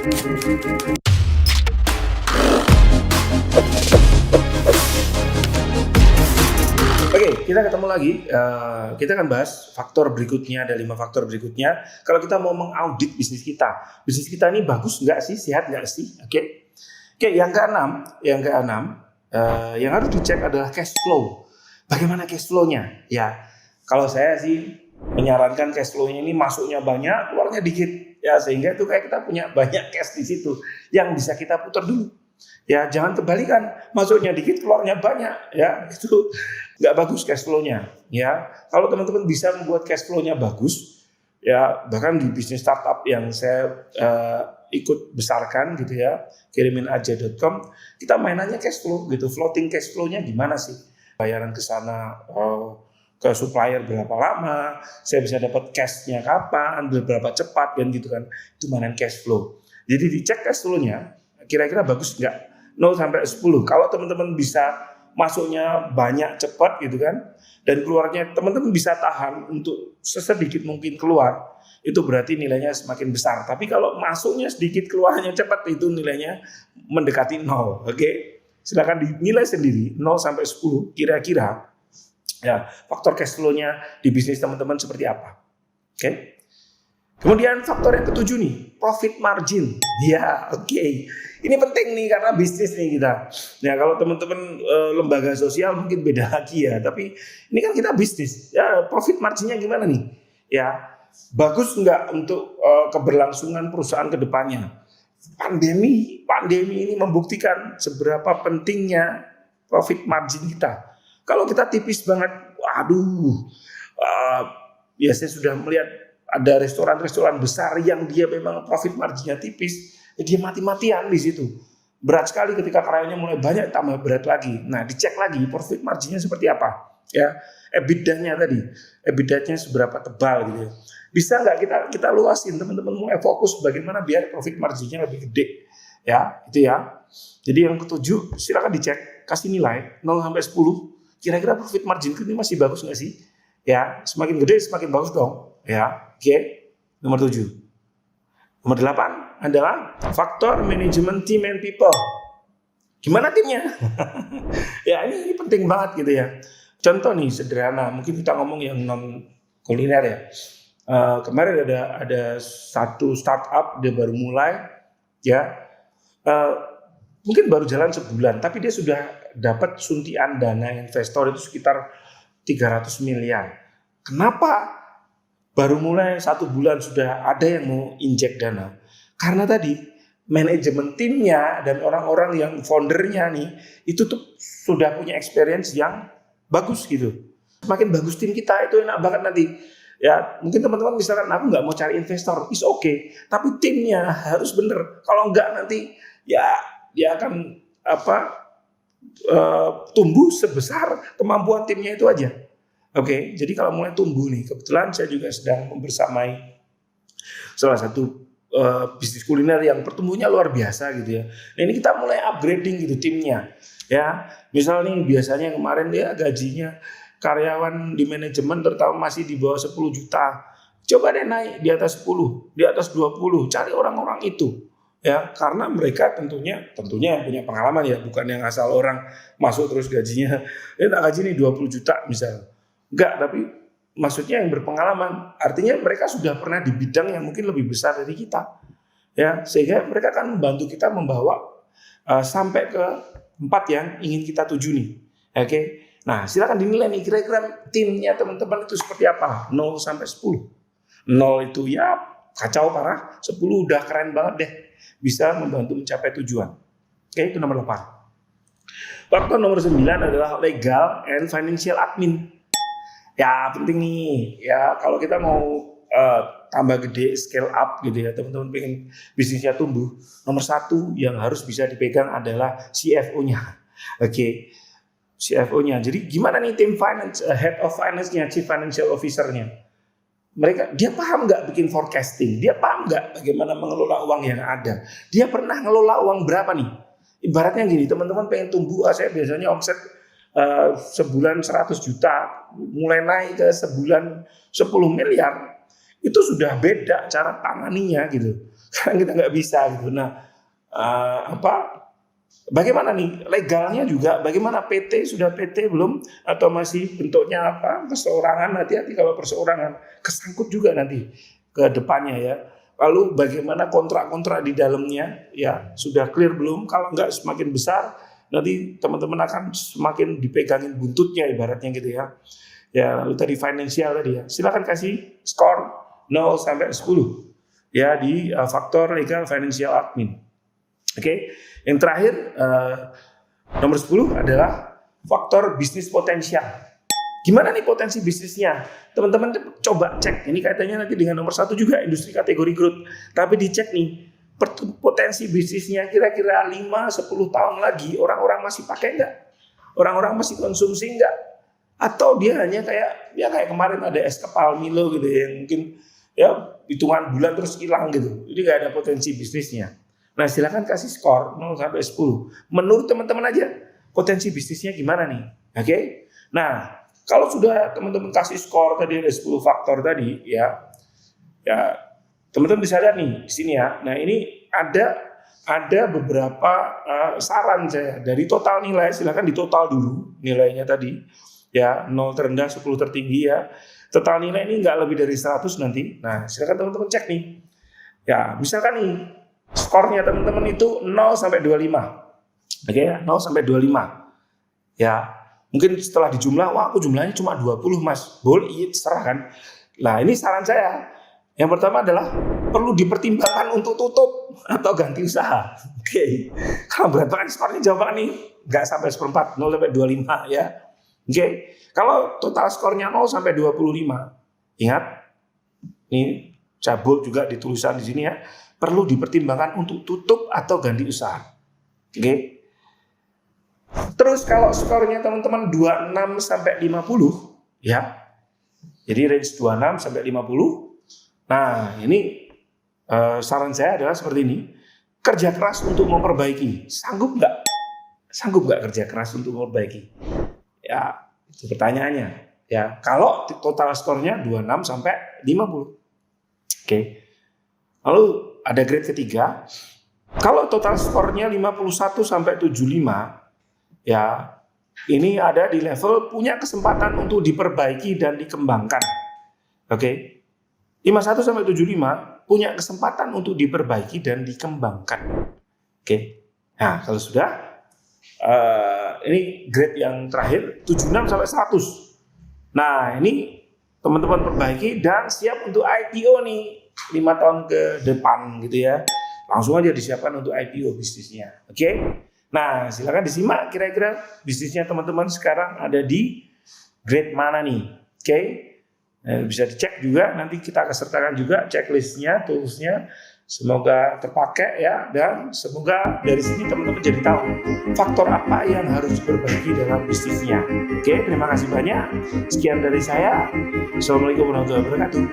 Oke, kita ketemu lagi. Kita akan bahas faktor berikutnya, ada 5 faktor berikutnya. Kalau kita mau mengaudit bisnis kita ini bagus nggak sih, sehat nggak sih? Oke, yang keenam, yang harus dicek adalah cash flow. Bagaimana cash flow-nya? Ya, kalau saya sih menyarankan cash flow-nya ini masuknya banyak, keluarnya dikit. Ya, sehingga itu kayak kita punya banyak cash di situ yang bisa kita putar dulu. Ya, jangan kebalikan, masuknya dikit, keluarnya banyak. Ya, itu nggak bagus cash flow-nya. Ya, kalau teman-teman bisa membuat cash flow-nya bagus, ya bahkan di bisnis startup yang saya ikut besarkan gitu ya, kiriminaja.com, kita mainannya cash flow gitu, floating cash flow-nya gimana sih? Bayaran ke sana ke supplier berapa lama, saya bisa dapat cash-nya kapan, berapa cepat kan gitu kan. Itu mainan cash flow. Jadi dicek cash flow-nya kira-kira bagus nggak? 0 sampai 10. Kalau teman-teman bisa masuknya banyak cepat gitu kan, dan keluarnya teman-teman bisa tahan untuk sesedikit mungkin keluar, itu berarti nilainya semakin besar. Tapi kalau masuknya sedikit, keluarnya cepat, itu nilainya mendekati 0. Oke? Silakan dinilai sendiri 0 sampai 10 kira-kira ya faktor cash flow-nya di bisnis teman-teman seperti apa. Oke? Kemudian faktor yang ketujuh nih, profit margin. Ya, oke. Ini penting nih karena bisnis nih kita. Ya, kalau teman-teman lembaga sosial mungkin beda lagi ya, tapi ini kan kita bisnis. Ya, profit marginnya gimana nih? Ya, bagus nggak untuk keberlangsungan perusahaan ke depannya? Pandemi ini membuktikan seberapa pentingnya profit margin kita. Kalau kita tipis banget, waduh, ya saya sudah melihat ada restoran-restoran besar yang dia memang profit marginnya tipis, ya dia mati-matian di situ. Berat sekali ketika karyawannya mulai banyak, tambah berat lagi. Nah, dicek lagi profit marginnya seperti apa. Ya, EBITDA-nya tadi, EBITDA-nya seberapa tebal gitu ya. Bisa nggak kita luasin, teman-teman mulai fokus bagaimana biar profit marginnya lebih gede. Ya, itu ya. Jadi yang ketujuh, silakan dicek, kasih nilai 0 sampai 10. Kira-kira profit margin ini masih bagus nggak sih? Ya, semakin gede semakin bagus dong. Ya, oke. Nomor 7. Nomor 8 adalah faktor manajemen team and people. Gimana timnya? Ya, ini penting banget gitu ya. Contoh nih sederhana, mungkin kita ngomong yang non kuliner ya. Kemarin ada satu startup, dia baru mulai ya. Mungkin baru jalan sebulan, tapi dia sudah dapat suntian dana investor itu sekitar 300 miliar. Kenapa baru mulai 1 bulan sudah ada yang mau injek dana? Karena tadi manajemen timnya dan orang-orang yang foundernya nih itu tuh sudah punya experience yang bagus gitu. Semakin bagus tim kita itu enak banget nanti. Ya mungkin teman-teman misalkan aku nggak mau cari investor, is okay. Tapi timnya harus bener. Kalau nggak nanti ya dia akan tumbuh sebesar kemampuan timnya itu aja. Oke, jadi kalau mulai tumbuh nih, kebetulan saya juga sedang membersamai salah satu bisnis kuliner yang pertumbuhannya luar biasa gitu ya. Nah, ini kita mulai upgrading gitu timnya. Ya, misal nih biasanya kemarin dia gajinya karyawan di manajemen terutama masih di bawah 10 juta. Coba deh naik di atas 10, di atas 20, cari orang-orang itu. Ya, karena mereka tentunya yang punya pengalaman ya, bukan yang asal orang masuk terus gajinya tak gaji nih 20 juta misal. Enggak, tapi maksudnya yang berpengalaman. Artinya mereka sudah pernah di bidang yang mungkin lebih besar dari kita. Ya, sehingga mereka akan membantu kita membawa sampai ke tempat yang ingin kita tuju nih. Oke. Nah, silakan dinilai nih kira-kira timnya teman-teman itu seperti apa? 0 sampai 10. 0 itu ya kacau parah, 10 udah keren banget deh. Bisa membantu mencapai tujuan. Oke, itu nomor 8. Faktor nomor 9 adalah legal and financial admin. Ya penting nih, ya kalau kita mau tambah gede, scale up gitu ya, teman-teman pengen bisnisnya tumbuh, nomor 1 yang harus bisa dipegang adalah CFO-nya. Oke, CFO-nya. Jadi gimana nih tim finance, head of finance-nya, chief financial officer-nya? Dia paham nggak bikin forecasting? Dia paham nggak bagaimana mengelola uang yang ada? Dia pernah ngelola uang berapa nih? Ibaratnya gini, teman-teman pengen tumbuh, saya biasanya omset sebulan 100 juta, mulai naik ke sebulan 10 miliar, itu sudah beda cara tanganinya gitu. Sekarang kita nggak bisa gitu. Nah, bagaimana nih legalnya juga? Bagaimana PT sudah PT belum atau masih bentuknya apa? Perseorangan, hati-hati kalau perseorangan kesangkut juga nanti ke depannya ya. Lalu bagaimana kontrak-kontrak di dalamnya ya sudah clear belum? Kalau nggak semakin besar nanti teman-teman akan semakin dipegangin buntutnya ibaratnya gitu ya. Ya lalu tadi financial tadi ya. Silakan kasih skor 0 sampai 10 ya di faktor legal financial admin. Oke. Yang terakhir nomor 10 adalah faktor bisnis potensial. Gimana nih potensi bisnisnya? Teman-teman coba cek. Ini kaitannya nanti dengan nomor 1 juga industri kategori growth. Tapi dicek nih potensi bisnisnya kira-kira 5-10 tahun lagi orang-orang masih pakai nggak? Orang-orang masih konsumsi nggak? Atau dia hanya kayak kemarin ada es kepal Milo gitu ya, yang mungkin ya hitungan bulan terus hilang gitu. Jadi nggak ada potensi bisnisnya. Nah silakan kasih skor 0 sampai 10. Menurut teman-teman aja potensi bisnisnya gimana nih? Oke? Nah kalau sudah teman-teman kasih skor tadi ada 10 faktor tadi ya teman-teman bisa lihat nih di sini ya. Nah ini ada beberapa saran saya dari total nilai. Silakan ditotal dulu nilainya tadi ya, 0 terendah 10 tertinggi ya. Total nilai ini nggak lebih dari 100 nanti. Nah silakan teman-teman cek nih. Ya misalkan nih skornya teman-teman itu 0 sampai 25. Oke ya, 0 sampai 25. Ya, mungkin setelah dijumlah, wah aku jumlahnya cuma 20 Mas. Boleh, iya terserah kan. Nah, ini saran saya. Yang pertama adalah perlu dipertimbangkan untuk tutup atau ganti usaha. Oke. Kalau berantakan skornya jawaban nih nggak sampai 1/4, 0 sampai 25 ya. Oke. Kalau total skornya 0 sampai 25. Ingat, ini cabul juga di tulisan di sini ya. Perlu dipertimbangkan untuk tutup atau ganti usaha. Oke. Terus kalau skornya teman-teman 26 sampai 50 ya. Jadi range 26 sampai 50. Nah, ini saran saya adalah seperti ini. Kerja keras untuk memperbaiki. Sanggup nggak? Sanggup nggak kerja keras untuk memperbaiki? Ya, itu pertanyaannya. Ya, kalau total skornya 26 sampai 50. Oke. Lalu ada grade ketiga, kalau total skornya 51 sampai 75, ya ini ada di level punya kesempatan untuk diperbaiki dan dikembangkan. Oke, 51 sampai 75 punya kesempatan untuk diperbaiki dan dikembangkan. Oke, nah kalau sudah, ini grade yang terakhir 76 sampai 100. Nah ini teman-teman perbaiki dan siap untuk IPO nih. 5 tahun ke depan gitu ya, langsung aja disiapkan untuk IPO bisnisnya. Oke. Nah silakan disimak kira-kira bisnisnya teman-teman sekarang ada di grade mana nih. Oke. Bisa dicek juga, nanti kita akan sertakan juga checklistnya, toolsnya. Semoga terpakai ya, dan semoga dari sini teman-teman jadi tahu faktor apa yang harus diperbaiki dalam bisnisnya. Oke, terima kasih banyak. Sekian dari saya. Assalamualaikum warahmatullahi wabarakatuh.